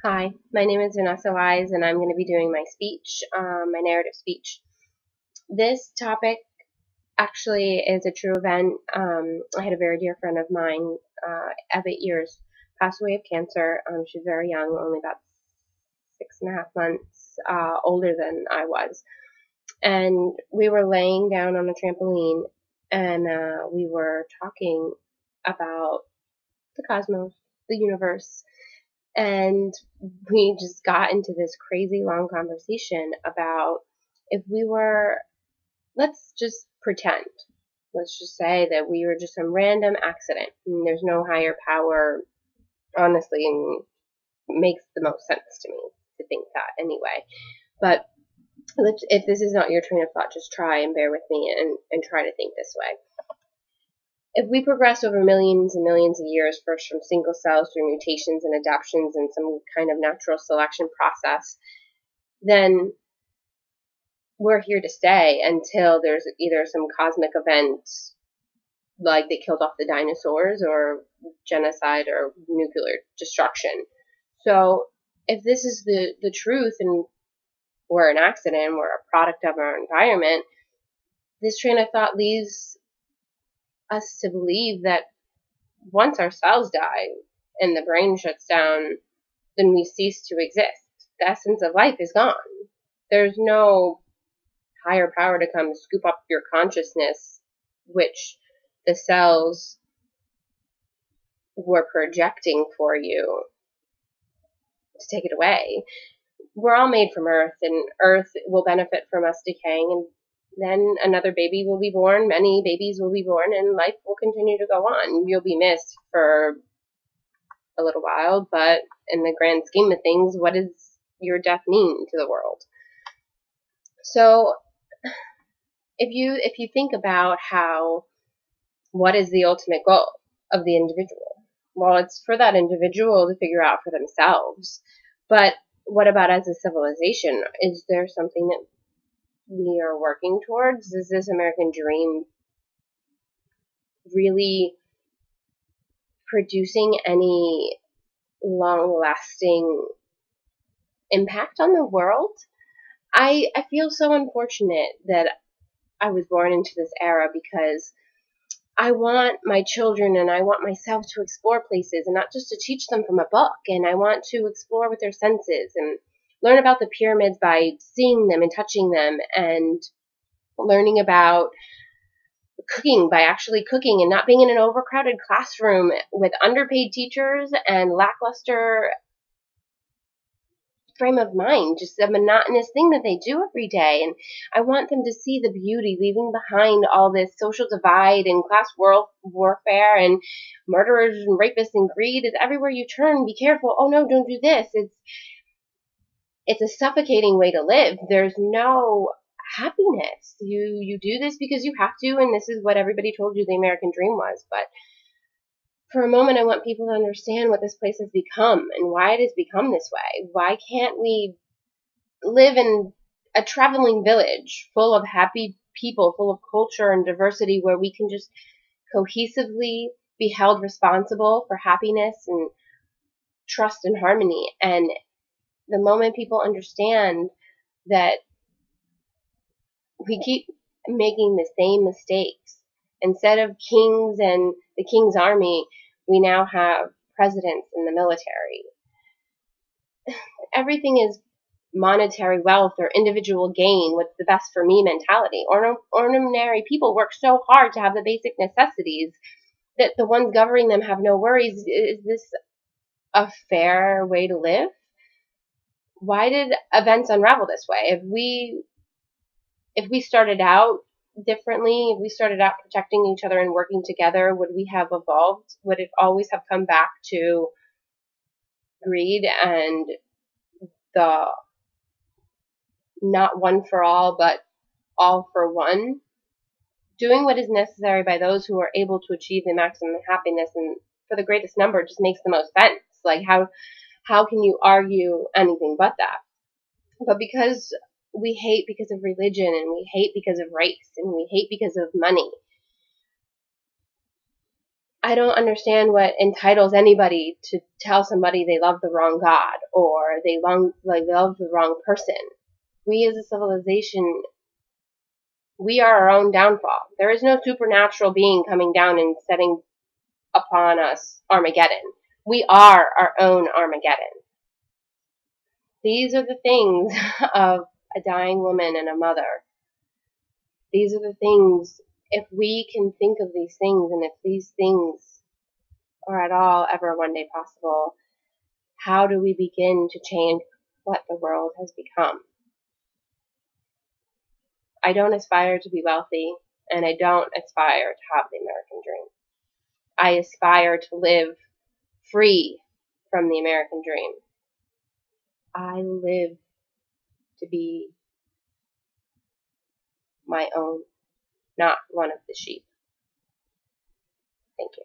Hi, my name is Vanessa Wise, and I'm going to be doing my speech, my narrative speech. This topic actually is a true event. I had a very dear friend of mine of 8 years pass away of cancer. She was very young, only about 6.5 months older than I was. And we were laying down on a trampoline, and we were talking about the cosmos, the universe, and we just got into this crazy long conversation about if we were, let's just pretend, let's just say that we were just some random accident and there's no higher power, honestly, and makes the most sense to me to think that anyway. But if this is not your train of thought, just try and bear with me and try to think this way. If we progress over millions and millions of years, first from single cells through mutations and adaptations and some kind of natural selection process, then we're here to stay until there's either some cosmic event like they killed off the dinosaurs or genocide or nuclear destruction. So if this is the truth and we're an accident, we're a product of our environment, this train of thought leads us to believe that once our cells die and the brain shuts down, then we cease to exist. The essence of life is gone. There's no higher power to come scoop up your consciousness, which the cells were projecting for you to take it away. We're all made from Earth, and Earth will benefit from us decaying, and then another baby will be born, many babies will be born, and life will continue to go on. You'll be missed for a little while, but in the grand scheme of things, what does your death mean to the world? So if you think about what is the ultimate goal of the individual? Well, it's for that individual to figure out for themselves. But what about as a civilization? Is there something that we are working towards? Is this American dream really producing any long-lasting impact on the world? I feel so unfortunate that I was born into this era because I want my children and I want myself to explore places and not just to teach them from a book. And I want to explore with their senses and learn about the pyramids by seeing them and touching them, and learning about cooking by actually cooking and not being in an overcrowded classroom with underpaid teachers and lackluster frame of mind, just a monotonous thing that they do every day. And I want them to see the beauty, leaving behind all this social divide and class warfare and murderers and rapists and greed is everywhere you turn. Be careful. Oh no, don't do this. It's a suffocating way to live. There's no happiness. You do this because you have to, and this is what everybody told you the American dream was. But for a moment, I want people to understand what this place has become and why it has become this way. Why can't we live in a traveling village full of happy people, full of culture and diversity, where we can just cohesively be held responsible for happiness and trust and harmony? And the moment people understand that we keep making the same mistakes, instead of kings and the king's army, we now have presidents in the military. Everything is monetary wealth or individual gain, what's the best for me mentality. Ordinary people work so hard to have the basic necessities that the ones governing them have no worries. Is this a fair way to live? Why did events unravel this way? If we started out differently, if we started out protecting each other and working together, would we have evolved? Would it always have come back to greed and the not one for all, but all for one? Doing what is necessary by those who are able to achieve the maximum happiness and for the greatest number just makes the most sense. Like, how can you argue anything but that? But because we hate because of religion, and we hate because of race, and we hate because of money, I don't understand what entitles anybody to tell somebody they love the wrong God or they love the wrong person. We as a civilization, we are our own downfall. There is no supernatural being coming down and setting upon us Armageddon. We are our own Armageddon. These are the things of a dying woman and a mother. These are the things, if we can think of these things, and if these things are at all ever one day possible, how do we begin to change what the world has become? I don't aspire to be wealthy, and I don't aspire to have the American dream. I aspire to live free from the American dream. I live to be my own, not one of the sheep. Thank you.